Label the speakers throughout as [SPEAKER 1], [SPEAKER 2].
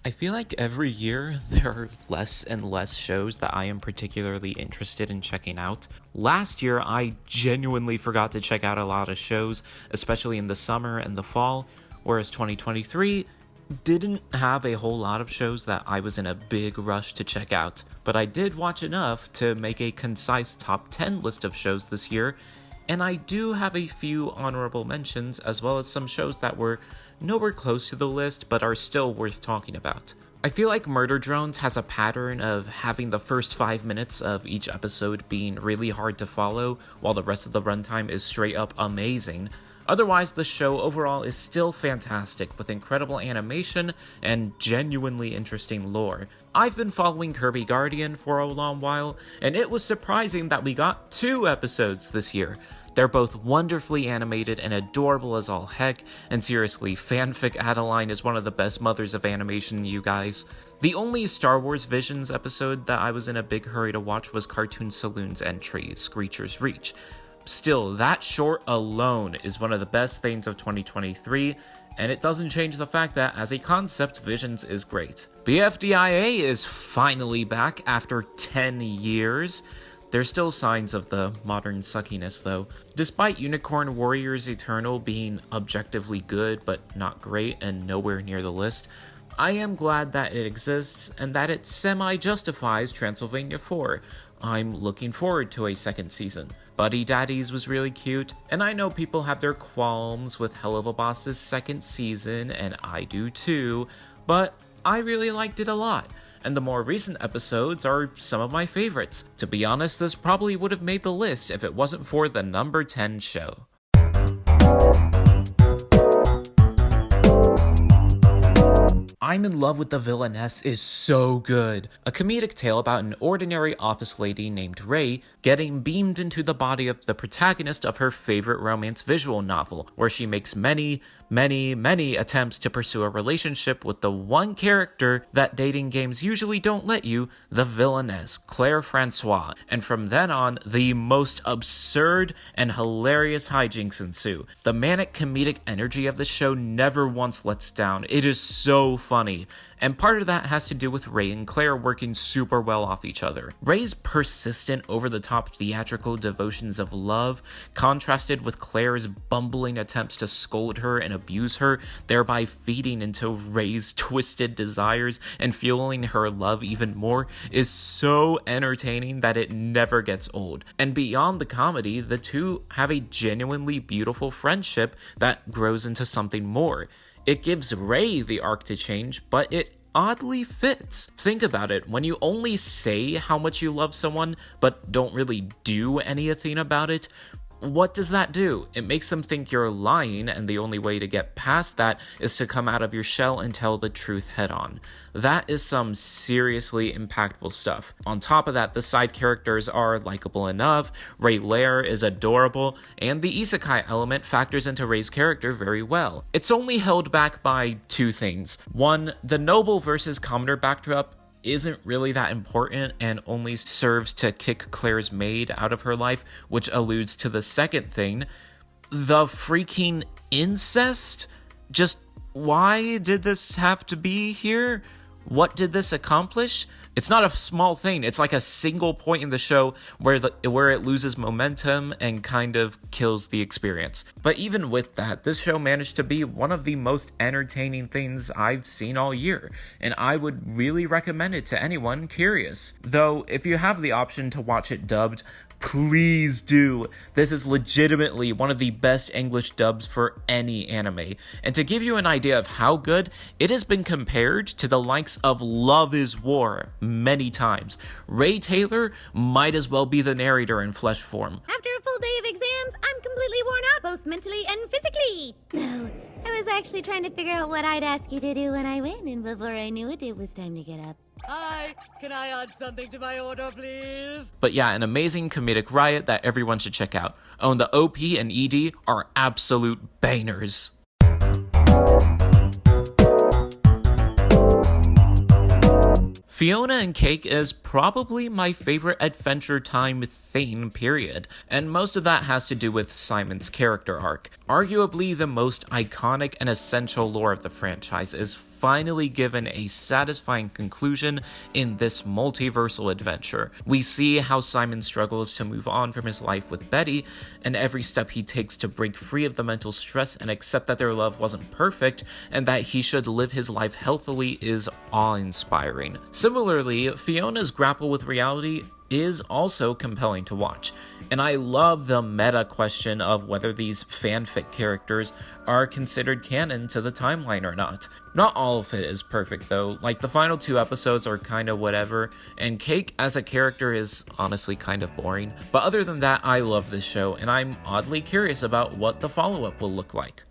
[SPEAKER 1] I feel like every year there are less and less shows that I am particularly interested in checking out. Last year, I genuinely forgot to check out a lot of shows, especially in the summer and the fall, whereas 2023 didn't have a whole lot of shows that I was in a big rush to check out. But I did watch enough to make a concise top 10 list of shows this year, and I do have a few honorable mentions as well as some shows that were nowhere close to the list, but are still worth talking about. I feel like Murder Drones has a pattern of having the first 5 minutes of each episode being really hard to follow, while the rest of the runtime is straight up amazing. Otherwise, the show overall is still fantastic, with incredible animation and genuinely interesting lore. I've been following Kirby Guardian for a long while, and it was surprising that we got 2 episodes this year. They're both wonderfully animated and adorable as all heck, and seriously, fanfic Adeline is one of the best mothers of animation, you guys. The only Star Wars Visions episode that I was in a big hurry to watch was Cartoon Saloon's entry, Screecher's Reach. Still, that short alone is one of the best things of 2023, and it doesn't change the fact that, as a concept, Visions is great. BFDIA is finally back after 10 years. There's still signs of the modern suckiness though. Despite Unicorn Warriors Eternal being objectively good but not great and nowhere near the list, I am glad that it exists and that it semi-justifies Transylvania 4. I'm looking forward to a second season. Buddy Daddies was really cute, and I know people have their qualms with Helluva Boss's second season, and I do too, but I really liked it a lot. And the more recent episodes are some of my favorites. To be honest, this probably would have made the list if it wasn't for the number 10 show. I'm in Love with the Villainess is so good. A comedic tale about an ordinary office lady named Ray getting beamed into the body of the protagonist of her favorite romance visual novel, where she makes many attempts to pursue a relationship with the one character that dating games usually don't let you, the villainess, Claire Francois. And from then on, the most absurd and hilarious hijinks ensue. The manic comedic energy of the show never once lets down. It is so funny. And part of that has to do with Ray and Claire working super well off each other. Ray's persistent, over-the-top theatrical devotions of love, contrasted with Claire's bumbling attempts to scold her and abuse her, thereby feeding into Ray's twisted desires and fueling her love even more, is so entertaining that it never gets old. And beyond the comedy, the two have a genuinely beautiful friendship that grows into something more. It gives Ray the arc to change, but it oddly fits. Think about it, when you only say how much you love someone, but don't really do anything about it, what does that do? It makes them think you're lying, and the only way to get past that is to come out of your shell and tell the truth head on. That is some seriously impactful stuff. On top of that, the side characters are likable enough, Ray Lair is adorable, and the isekai element factors into Ray's character very well. It's only held back by 2 things. One, the noble versus commoner backdrop isn't really that important and only serves to kick Claire's maid out of her life, which alludes to the second thing, the freaking incest. Just why did this have to be here? What did this accomplish? It's not a small thing. It's like a single point in the show where it loses momentum and kind of kills the experience. But even with that, this show managed to be one of the most entertaining things I've seen all year, and I would really recommend it to anyone curious. Though, if you have the option to watch it dubbed, please do. This is legitimately one of the best English dubs for any anime. And to give you an idea of how good, it has been compared to the likes of Love is War many times. Ray Taylor might as well be the narrator in flesh form.
[SPEAKER 2] After a full day of exams, I'm completely worn out, both mentally and physically. No, I was actually trying to figure out what I'd ask you to do when I win, and before I knew it, it was time to get up.
[SPEAKER 3] Hi, can I add something to my order, please?
[SPEAKER 1] But yeah, an amazing comedic riot that everyone should check out. Oh, and the OP and ED are absolute bangers. Fionna and Cake is probably my favorite Adventure Time thing, period, and most of that has to do with Simon's character arc. Arguably the most iconic and essential lore of the franchise is finally given a satisfying conclusion in this multiversal adventure. We see how Simon struggles to move on from his life with Betty, and every step he takes to break free of the mental stress and accept that their love wasn't perfect and that he should live his life healthily is awe-inspiring. Similarly, Fiona's grapple with reality is also compelling to watch, and I love the meta question of whether these fanfic characters are considered canon to the timeline or not. Not all of it is perfect though, like the final 2 episodes are kinda whatever, and Cake as a character is honestly kind of boring, but other than that I love this show, and I'm oddly curious about what the follow-up will look like.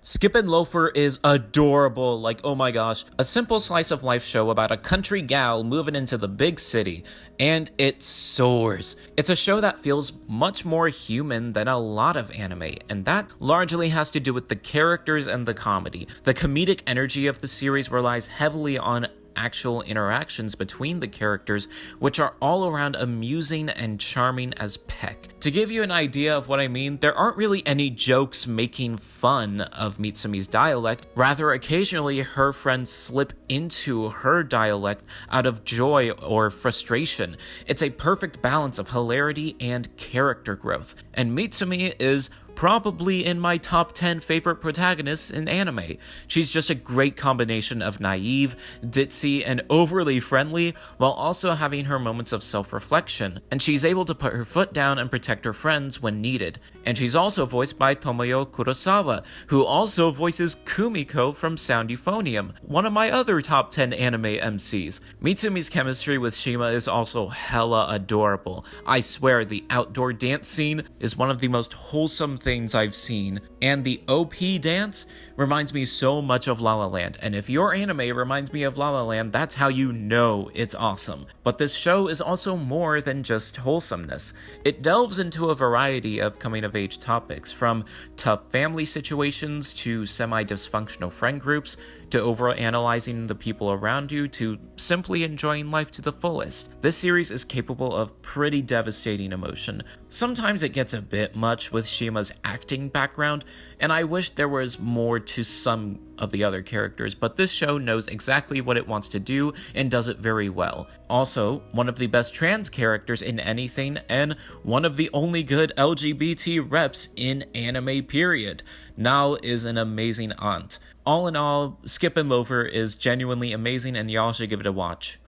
[SPEAKER 1] Skippin' Loafer is adorable, like oh my gosh, a simple slice of life show about a country gal moving into the big city, and it soars. It's a show that feels much more human than a lot of anime, and that largely has to do with the characters and the comedy. The comedic energy of the series relies heavily on actual interactions between the characters, which are all around amusing and charming as peck. To give you an idea of what I mean, there aren't really any jokes making fun of Mitsumi's dialect, rather occasionally her friends slip into her dialect out of joy or frustration. It's a perfect balance of hilarity and character growth, and Mitsumi is probably in my top 10 favorite protagonists in anime. She's just a great combination of naive, ditzy, and overly friendly, while also having her moments of self-reflection, and she's able to put her foot down and protect her friends when needed. And she's also voiced by Tomoyo Kurosawa, who also voices Kumiko from Sound Euphonium, one of my other top 10 anime MCs. Mitsumi's chemistry with Shima is also hella adorable. I swear, the outdoor dance scene is one of the most wholesome things I've seen, and the OP dance reminds me so much of La La Land, and if your anime reminds me of La La Land, that's how you know it's awesome. But this show is also more than just wholesomeness. It delves into a variety of coming-of-age topics, from tough family situations to semi-dysfunctional friend groups, to overanalyzing the people around you, to simply enjoying life to the fullest. This series is capable of pretty devastating emotion. Sometimes it gets a bit much with Shima's acting background, and I wish there was more to some of the other characters, but this show knows exactly what it wants to do and does it very well. Also, one of the best trans characters in anything, and one of the only good LGBT reps in anime period. Nao is an amazing aunt. All in all, Skippin' Loafer is genuinely amazing, and y'all should give it a watch.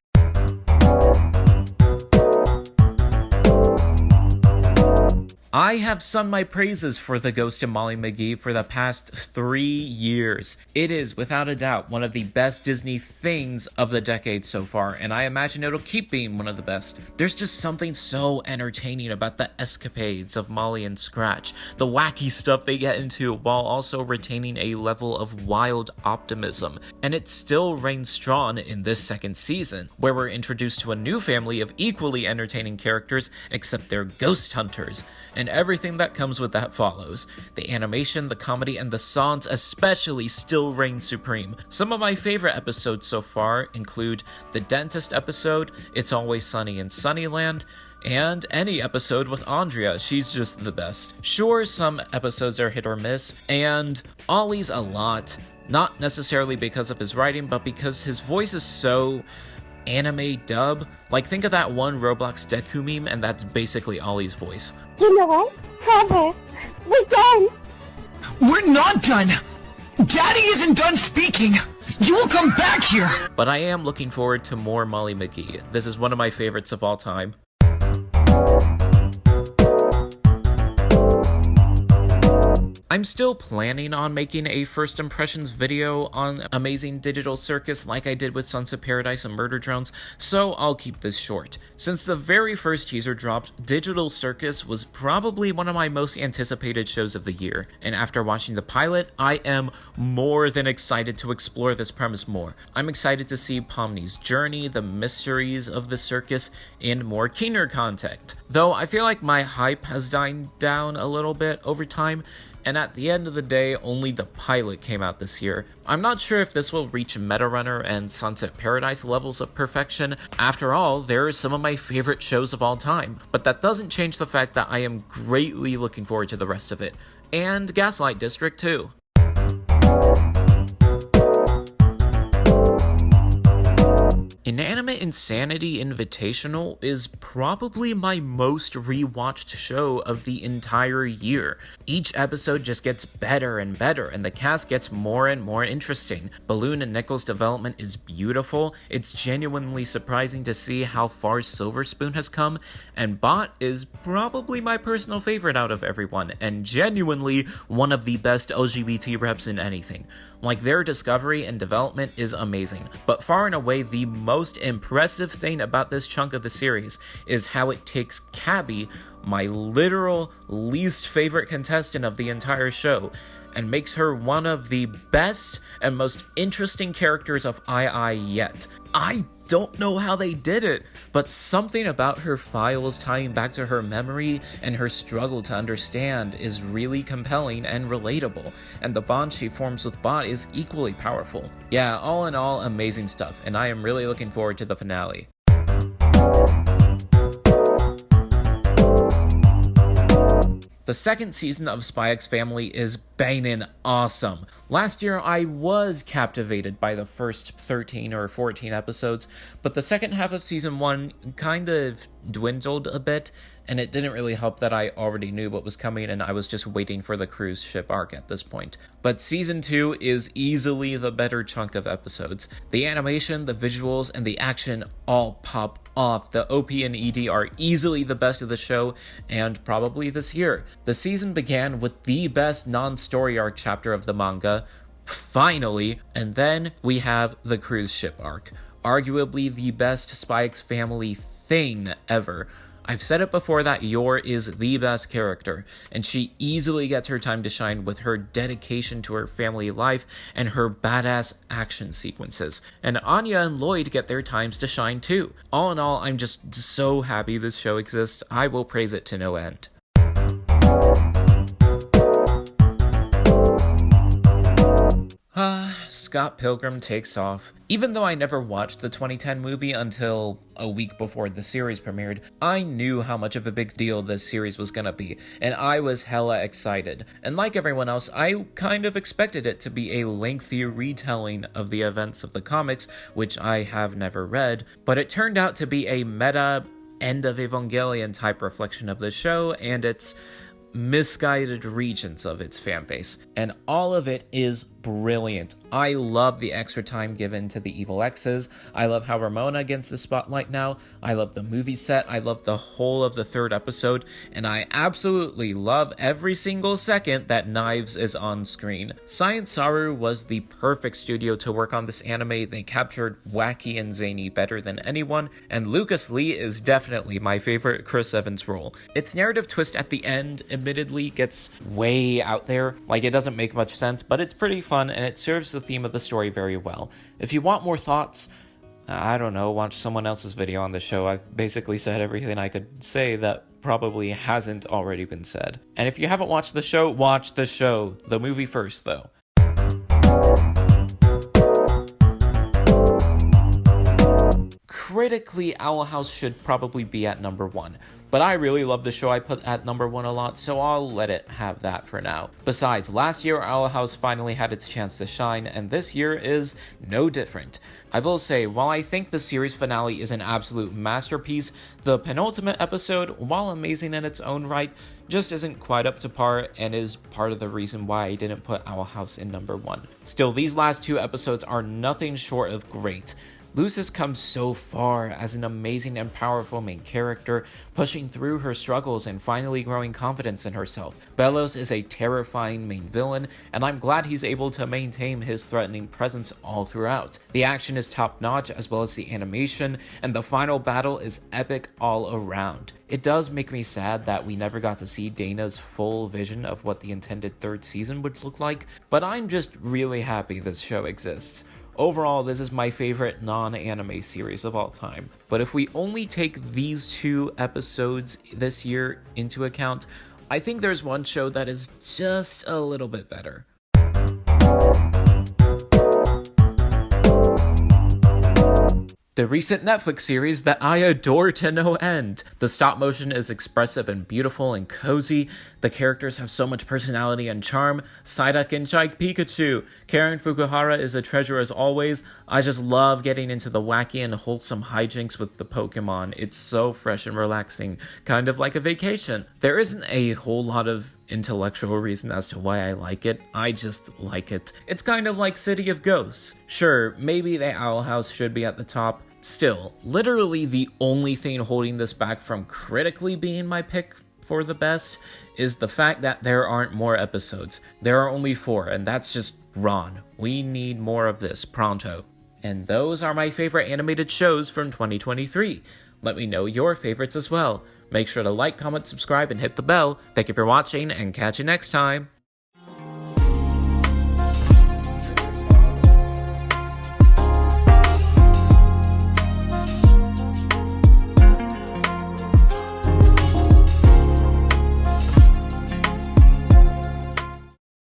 [SPEAKER 1] I have sung my praises for The Ghost of Molly McGee for the past 3 years. It is, without a doubt, one of the best Disney things of the decade so far, and I imagine it'll keep being one of the best. There's just something so entertaining about the escapades of Molly and Scratch, the wacky stuff they get into, while also retaining a level of wild optimism. And it still reigns strong in this second season, where we're introduced to a new family of equally entertaining characters, except they're ghost hunters, and everything that comes with that follows. The animation, the comedy, and the songs especially still reign supreme. Some of my favorite episodes so far include the dentist episode, It's Always Sunny in Sunnyland, and any episode with Andrea. She's just the best. Sure, some episodes are hit or miss, and Ollie's a lot. Not necessarily because of his writing, but because his voice is so anime dub. Like, think of that one Roblox Deku meme, and that's basically Ollie's voice.
[SPEAKER 4] You know what? Cover. We're done.
[SPEAKER 5] We're not done. Daddy isn't done speaking. You will come back here.
[SPEAKER 1] But I am looking forward to more Molly McGee. This is one of my favorites of all time. I'm still planning on making a first impressions video on Amazing Digital Circus like I did with Sunset Paradise and Murder Drones, so I'll keep this short. Since the very first teaser dropped, Digital Circus was probably one of my most anticipated shows of the year, and after watching the pilot, I am more than excited to explore this premise more. I'm excited to see Pomni's journey, the mysteries of the circus, and more keener content. Though I feel like my hype has died down a little bit over time, and at the end of the day, only the pilot came out this year. I'm not sure if this will reach Metarunner and Sunset Paradise levels of perfection. After all, they're some of my favorite shows of all time, but that doesn't change the fact that I am greatly looking forward to the rest of it. and Gaslight District too. Inanimate Insanity Invitational is probably my most rewatched show of the entire year. Each episode just gets better and better, and the cast gets more and more interesting. Balloon and Nickel's development is beautiful, it's genuinely surprising to see how far Silver Spoon has come, and Bot is probably my personal favorite out of everyone, and genuinely one of the best LGBT reps in anything. Like, their discovery and development is amazing, but far and away the most impressive thing about this chunk of the series is how it takes Cabby, my literal least favorite contestant of the entire show, and makes her one of the best and most interesting characters of II yet. I don't know how they did it, but something about her files tying back to her memory and her struggle to understand is really compelling and relatable, and the bond she forms with Bot is equally powerful. Yeah, all in all, amazing stuff, and I am really looking forward to the finale. The second season of Spy X Family is bangin' awesome. Last year I was captivated by the first 13 or 14 episodes, but the second half of season 1 kind of dwindled a bit, and it didn't really help that I already knew what was coming and I was just waiting for the cruise ship arc at this point. But season 2 is easily the better chunk of episodes. The animation, the visuals, and the action all pop off. The OP and ED are easily the best of the show, and probably this year. The season began with the best non-story arc chapter of the manga, finally, and then we have the cruise ship arc. Arguably the best Spy X Family thing ever. I've said it before that Yor is the best character, and she easily gets her time to shine with her dedication to her family life and her badass action sequences. And Anya and Lloyd get their times to shine too. All in all, I'm just so happy this show exists. I will praise it to no end. Scott Pilgrim takes off. Even though I never watched the 2010 movie until a week before the series premiered, I knew how much of a big deal this series was gonna be, and I was hella excited. And like everyone else, I kind of expected it to be a lengthy retelling of the events of the comics, which I have never read, but it turned out to be a meta end of Evangelion type reflection of the show and its misguided regions of its fanbase, and all of it is brilliant. I love the extra time given to the evil exes. I love how Ramona gets the spotlight now. I love the movie set. I love the whole of the third episode, and I absolutely love every single second that Knives is on screen. Science Saru was the perfect studio to work on this anime. They captured wacky and zany better than anyone, and Lucas Lee is definitely my favorite Chris Evans role. Its narrative twist at the end admittedly gets way out there, like it doesn't make much sense, but it's pretty fun and it serves the theme of the story very well. If you want more thoughts, I don't know, watch someone else's video on the show. I've basically said everything I could say that probably hasn't already been said. And if you haven't watched the show, watch the show. The movie first, though. Critically, Owl House should probably be at number 1, but I really love the show. I put at number 1 a lot, so I'll let it have that for now. Besides, last year Owl House finally had its chance to shine, and this year is no different. I will say, while I think the series finale is an absolute masterpiece, the penultimate episode, while amazing in its own right, just isn't quite up to par and is part of the reason why I didn't put Owl House in number 1. Still, these last 2 episodes are nothing short of great. Luz has come so far as an amazing and powerful main character, pushing through her struggles and finally growing confidence in herself. Bellows is a terrifying main villain, and I'm glad he's able to maintain his threatening presence all throughout. The action is top-notch as well as the animation, and the final battle is epic all around. It does make me sad that we never got to see Dana's full vision of what the intended third season would look like, but I'm just really happy this show exists. Overall, this is my favorite non-anime series of all time. But if we only take these 2 episodes this year into account, I think there's one show that is just a little bit better. The recent Netflix series that I adore to no end. The stop motion is expressive and beautiful and cozy. The characters have so much personality and charm. Psyduck and Jike Pikachu. Karen Fukuhara is a treasure as always. I just love getting into the wacky and wholesome hijinks with the Pokemon. It's so fresh and relaxing, kind of like a vacation. There isn't a whole lot of intellectual reason as to why I like it. I just like it. It's kind of like City of Ghosts. Sure, maybe the Owl House should be at the top. Still, literally the only thing holding this back from critically being my pick for the best is the fact that there aren't more episodes. There are only 4, and that's just wrong. We need more of this, pronto. And those are my favorite animated shows from 2023. Let me know your favorites as well. Make sure to like, comment, subscribe, and hit the bell. Thank you for watching, and catch you next time.